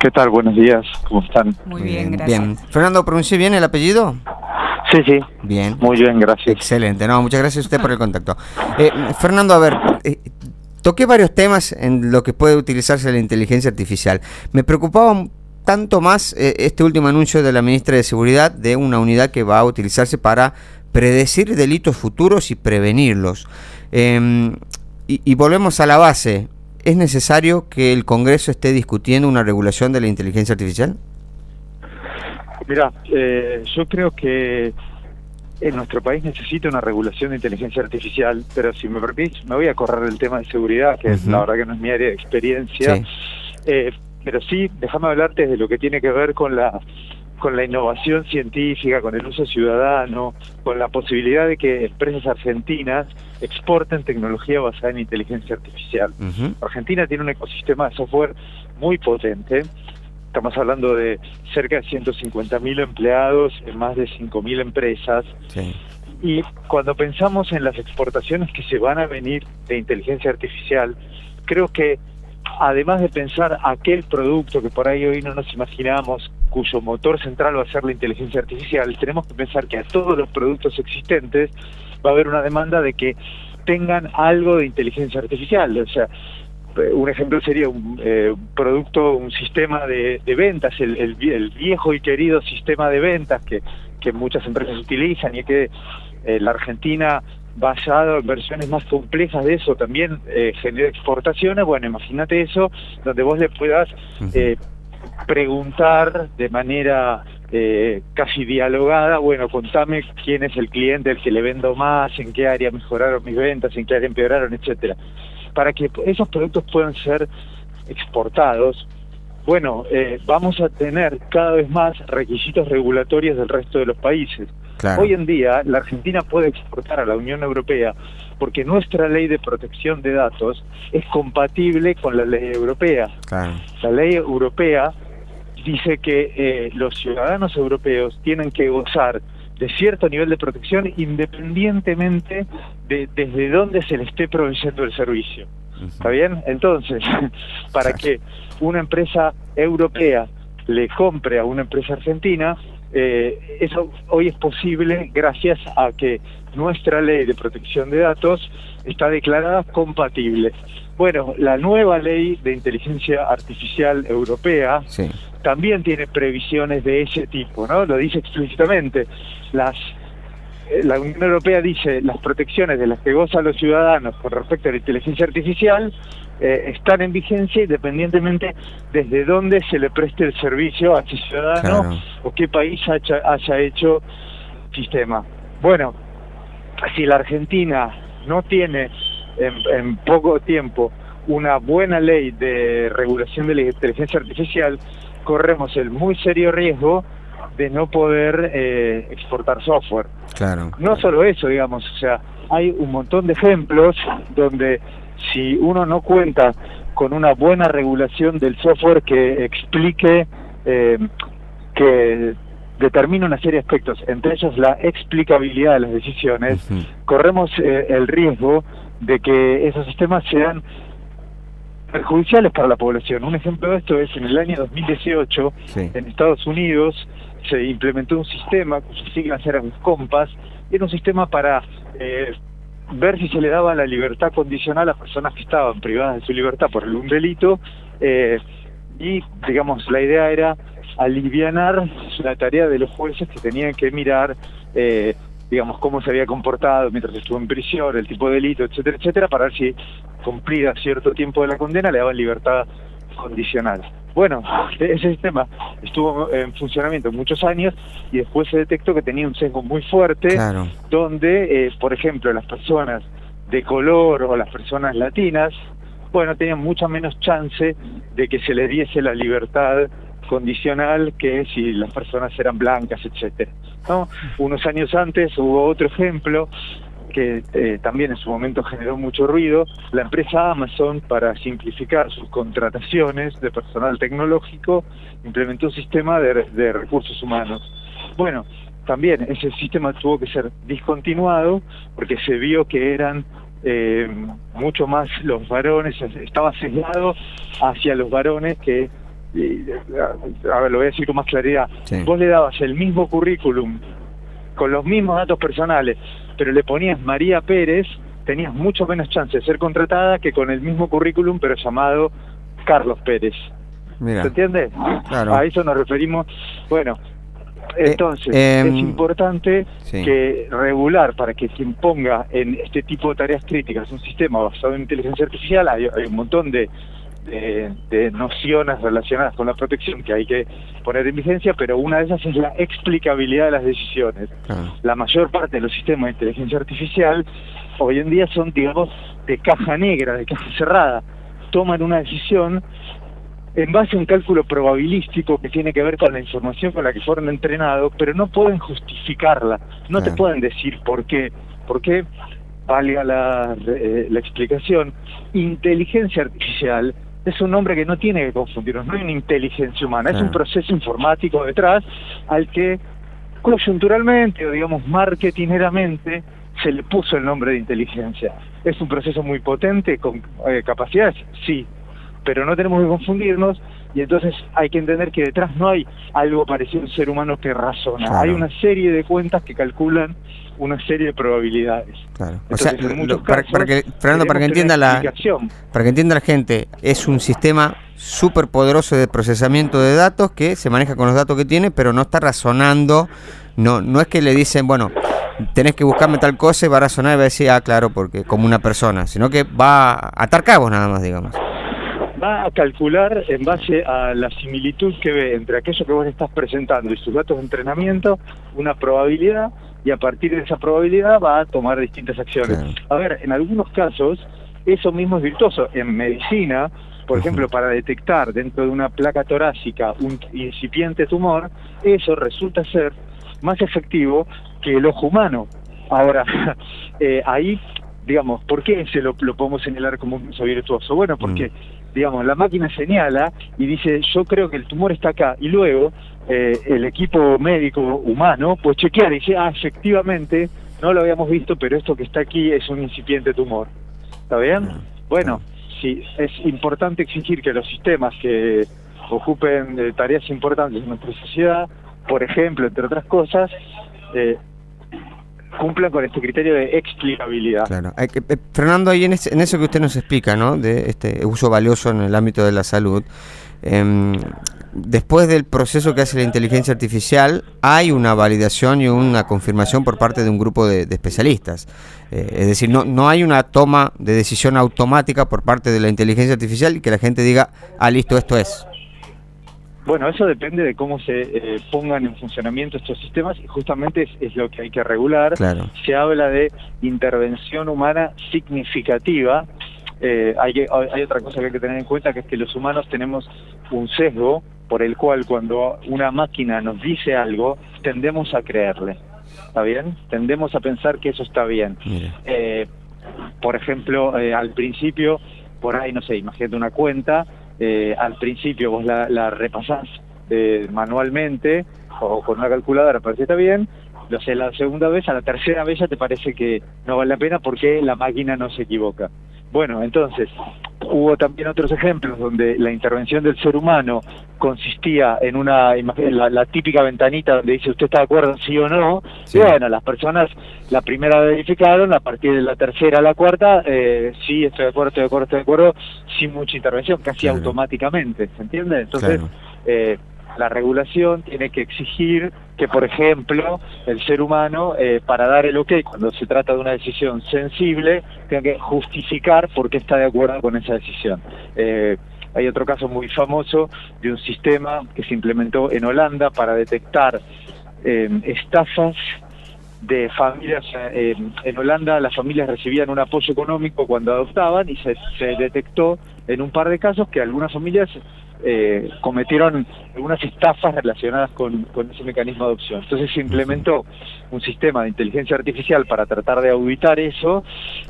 ¿Qué tal? Buenos días, ¿cómo están? Muy bien, gracias. Bien. Fernando, ¿pronuncié bien el apellido? Sí, sí. Bien. Muy bien, gracias. Excelente. No, muchas gracias a usted por el contacto. Fernando, a ver, toqué varios temas en lo que puede utilizarse la inteligencia artificial. Me preocupaba un tanto más este último anuncio de la ministra de Seguridad de una unidad que va a utilizarse para predecir delitos futuros y prevenirlos. Y volvemos a la base. ¿Es necesario que el Congreso esté discutiendo una regulación de la inteligencia artificial? Mira, yo creo que en nuestro país necesita una regulación de inteligencia artificial, pero si me permitís, me voy a correr el tema de seguridad, que la verdad que no es mi área de experiencia. Sí. Pero sí, déjame hablarte de lo que tiene que ver con la innovación científica, con el uso ciudadano, con la posibilidad de que empresas argentinas exporten tecnología basada en inteligencia artificial. Argentina tiene un ecosistema de software muy potente. Estamos hablando de cerca de 150.000 empleados en más de 5.000 empresas. Sí. Y cuando pensamos en las exportaciones que se van a venir de inteligencia artificial, creo que además de pensar aquel producto que por ahí hoy no nos imaginamos, cuyo motor central va a ser la inteligencia artificial, tenemos que pensar que a todos los productos existentes va a haber una demanda de que tengan algo de inteligencia artificial. O sea, un ejemplo sería un producto, un sistema de ventas, el viejo y querido sistema de ventas que muchas empresas utilizan, y que la Argentina, basado en versiones más complejas de eso, también genera exportaciones. Bueno, imagínate eso, donde vos le puedas preguntar de manera casi dialogada, bueno, contame quién es el cliente al que le vendo más, en qué área mejoraron mis ventas, en qué área empeoraron, etcétera, para que esos productos puedan ser exportados. Bueno, vamos a tener cada vez más requisitos regulatorios del resto de los países. Claro. Hoy en día la Argentina puede exportar a la Unión Europea porque nuestra ley de protección de datos es compatible con la ley europea. Claro. La ley europea dice que los ciudadanos europeos tienen que gozar de cierto nivel de protección independientemente de desde dónde se le esté proveyendo el servicio. ¿Está bien? Entonces, para que una empresa europea le compre a una empresa argentina, eso hoy es posible gracias a que nuestra ley de protección de datos está declarada compatible. Bueno, la nueva ley de inteligencia artificial europea también tiene previsiones de ese tipo, ¿no? Lo dice explícitamente. La Unión Europea dice las protecciones de las que gozan los ciudadanos con respecto a la inteligencia artificial están en vigencia independientemente desde dónde se le preste el servicio a ese ciudadano o qué país haya hecho sistema. Bueno, si la Argentina no tiene en poco tiempo una buena ley de regulación de la inteligencia artificial, corremos el muy serio riesgo de no poder exportar software. Claro. No solo eso, digamos, o sea, hay un montón de ejemplos donde si uno no cuenta con una buena regulación del software que explique, que determina una serie de aspectos, entre ellos la explicabilidad de las decisiones, corremos el riesgo de que esos sistemas sean perjudiciales para la población. Un ejemplo de esto es en el año 2018, en Estados Unidos, se implementó un sistema cuyas siglas eran COMPAS. Era un sistema para ver si se le daba la libertad condicional a personas que estaban privadas de su libertad por algún delito, y digamos la idea era alivianar la tarea de los jueces que tenían que mirar digamos cómo se había comportado mientras estuvo en prisión, el tipo de delito, etcétera, etcétera, para ver si cumplida cierto tiempo de la condena le daban libertad condicional. Bueno, ese sistema estuvo en funcionamiento muchos años y después se detectó que tenía un sesgo muy fuerte, donde, por ejemplo, las personas de color o las personas latinas, bueno, tenían mucha menos chance de que se les diese la libertad condicional que si las personas eran blancas, etcétera, ¿no? Unos años antes hubo otro ejemplo que también en su momento generó mucho ruido. La empresa Amazon, para simplificar sus contrataciones de personal tecnológico, implementó un sistema de recursos humanos. Bueno, también ese sistema tuvo que ser discontinuado porque se vio que eran mucho más los varones, estaba sesgado hacia los varones que a ver, lo voy a decir con más claridad, Sí. vos le dabas el mismo currículum, con los mismos datos personales, pero le ponías María Pérez, tenías mucho menos chance de ser contratada que con el mismo currículum, pero llamado Carlos Pérez. Mira. ¿Se entiende? Claro. A eso nos referimos. Bueno, entonces, es importante sí. que regular para que quien ponga en este tipo de tareas críticas un sistema basado en inteligencia artificial, hay un montón de nociones relacionadas con la protección que hay que poner en vigencia, pero una de esas es la explicabilidad de las decisiones. Claro. La mayor parte de los sistemas de inteligencia artificial hoy en día son, digamos, de caja negra, de caja cerrada. Toman una decisión en base a un cálculo probabilístico que tiene que ver con la información con la que fueron entrenados, pero no pueden justificarla, no te pueden decir por qué, valga la explicación. Inteligencia artificial es un nombre que no tiene que confundirnos, no hay una inteligencia humana, es un proceso informático detrás al que coyunturalmente o digamos marketineramente se le puso el nombre de inteligencia. ¿Es un proceso muy potente con capacidades? Sí, pero no tenemos que confundirnos, y entonces hay que entender que detrás no hay algo parecido a un ser humano que razona. Claro. Hay una serie de cuentas que calculan una serie de probabilidades. Claro. Entonces, o sea, en muchos casos, Fernando, para que entienda la gente, es un sistema súper poderoso de procesamiento de datos que se maneja con los datos que tiene, pero no está razonando. No es que le dicen, bueno, tenés que buscarme tal cosa y va a razonar y va a decir, claro, porque como una persona, sino que va a atar cabos nada más, digamos. Va a calcular en base a la similitud que ve entre aquello que vos le estás presentando y sus datos de entrenamiento, una probabilidad, y a partir de esa probabilidad va a tomar distintas acciones. Claro. A ver, en algunos casos, eso mismo es virtuoso. En medicina, por ejemplo, para detectar dentro de una placa torácica un incipiente tumor, eso resulta ser más efectivo que el ojo humano. Ahora, ahí, digamos, ¿por qué se lo podemos señalar como un uso virtuoso? Bueno, porque digamos, la máquina señala y dice, yo creo que el tumor está acá, y luego el equipo médico humano pues chequear y dice, efectivamente, no lo habíamos visto, pero esto que está aquí es un incipiente tumor. ¿Está bien? Bueno, sí, es importante exigir que los sistemas que ocupen tareas importantes en nuestra sociedad, por ejemplo, entre otras cosas, cumplan con este criterio de explicabilidad. Claro. Fernando, ahí en eso que usted nos explica, ¿no?, de este uso valioso en el ámbito de la salud, después del proceso que hace la inteligencia artificial, hay una validación y una confirmación por parte de un grupo de especialistas. Es decir, no hay una toma de decisión automática por parte de la inteligencia artificial y que la gente diga, listo, esto es. Bueno, eso depende de cómo se pongan en funcionamiento estos sistemas, y justamente es lo que hay que regular. Claro. Se habla de intervención humana significativa. Hay otra cosa que hay que tener en cuenta, que es que los humanos tenemos un sesgo por el cual cuando una máquina nos dice algo, tendemos a creerle. ¿Está bien? Tendemos a pensar que eso está bien. Por ejemplo, al principio, por ahí, no sé, imagínate una cuenta, al principio vos la repasás manualmente o con una calculadora, parece que está bien, lo sé, la segunda vez, a la tercera vez ya te parece que no vale la pena porque la máquina no se equivoca. Bueno, entonces, hubo también otros ejemplos donde la intervención del ser humano consistía en la típica ventanita donde dice, ¿usted está de acuerdo, sí o no? Sí. Y bueno, las personas la primera verificaron, a partir de la tercera a la cuarta, sí, estoy de acuerdo, sin mucha intervención, casi automáticamente, ¿se entiende? Entonces, la regulación tiene que exigir que, por ejemplo, el ser humano, para dar el ok cuando se trata de una decisión sensible, tenga que justificar por qué está de acuerdo con esa decisión. Hay otro caso muy famoso de un sistema que se implementó en Holanda para detectar estafas de familias. En Holanda las familias recibían un apoyo económico cuando adoptaban, y se detectó en un par de casos que algunas familias cometieron algunas estafas relacionadas con ese mecanismo de adopción. Entonces se implementó un sistema de inteligencia artificial para tratar de auditar eso,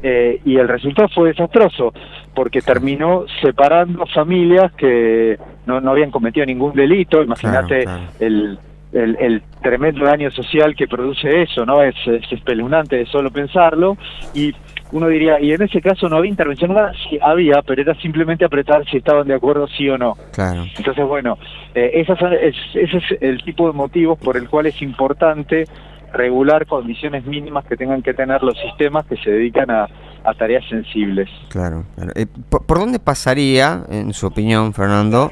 y el resultado fue desastroso, porque terminó separando familias que no habían cometido ningún delito. Imagínate, el tremendo daño social que produce eso, ¿no? Es espeluznante de solo pensarlo, y uno diría, y en ese caso no había intervención, sí había, pero era simplemente apretar si estaban de acuerdo sí o no. Claro. Entonces, bueno, ese es el tipo de motivos por el cual es importante regular condiciones mínimas que tengan que tener los sistemas que se dedican a tareas sensibles. Claro, claro. ¿Por dónde pasaría, en su opinión, Fernando,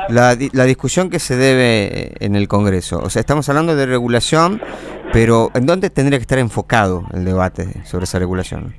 la discusión que se debe en el Congreso? O sea, estamos hablando de regulación, pero ¿en dónde tendría que estar enfocado el debate sobre esa regulación?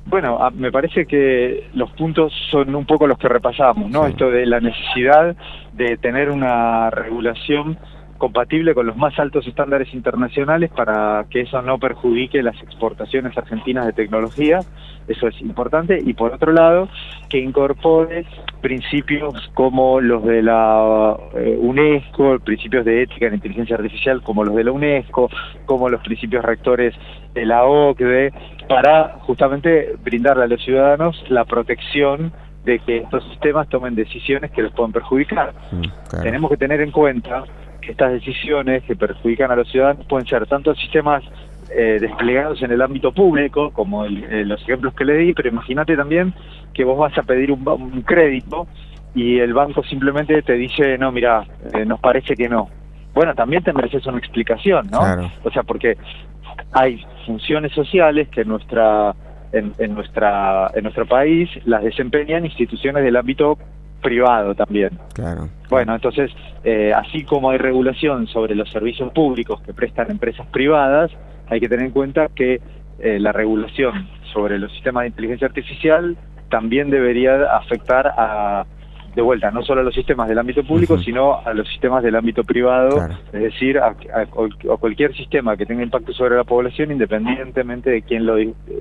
Bueno, me parece que los puntos son un poco los que repasamos, ¿no? Sí. Esto de la necesidad de tener una regulación compatible con los más altos estándares internacionales para que eso no perjudique las exportaciones argentinas de tecnología, eso es importante, y por otro lado, que incorpore principios como los de la UNESCO, principios de ética en inteligencia artificial como los de la UNESCO, como los principios rectores de la OCDE, para justamente brindarle a los ciudadanos la protección de que estos sistemas tomen decisiones que los puedan perjudicar. Claro. Tenemos que tener en cuenta que estas decisiones que perjudican a los ciudadanos pueden ser tanto sistemas desplegados en el ámbito público, como los ejemplos que le di, pero imagínate también que vos vas a pedir un crédito y el banco simplemente te dice, no, mira, nos parece que no. Bueno, también te mereces una explicación, ¿no? Claro. O sea, porque hay funciones sociales que en nuestro país las desempeñan instituciones del ámbito privado también. Claro. Bueno, entonces, así como hay regulación sobre los servicios públicos que prestan empresas privadas, hay que tener en cuenta que la regulación sobre los sistemas de inteligencia artificial también debería afectar de vuelta, no solo a los sistemas del ámbito público, sino a los sistemas del ámbito privado, claro. Es decir, a cualquier sistema que tenga impacto sobre la población, independientemente de quién lo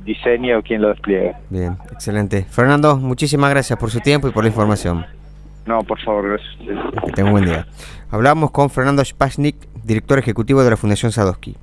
diseñe o quién lo despliegue. Bien, excelente. Fernando, muchísimas gracias por su tiempo y por la información. No, por favor, gracias. Que tenga un buen día. Hablamos con Fernando Spasnik, director ejecutivo de la Fundación Sadowski.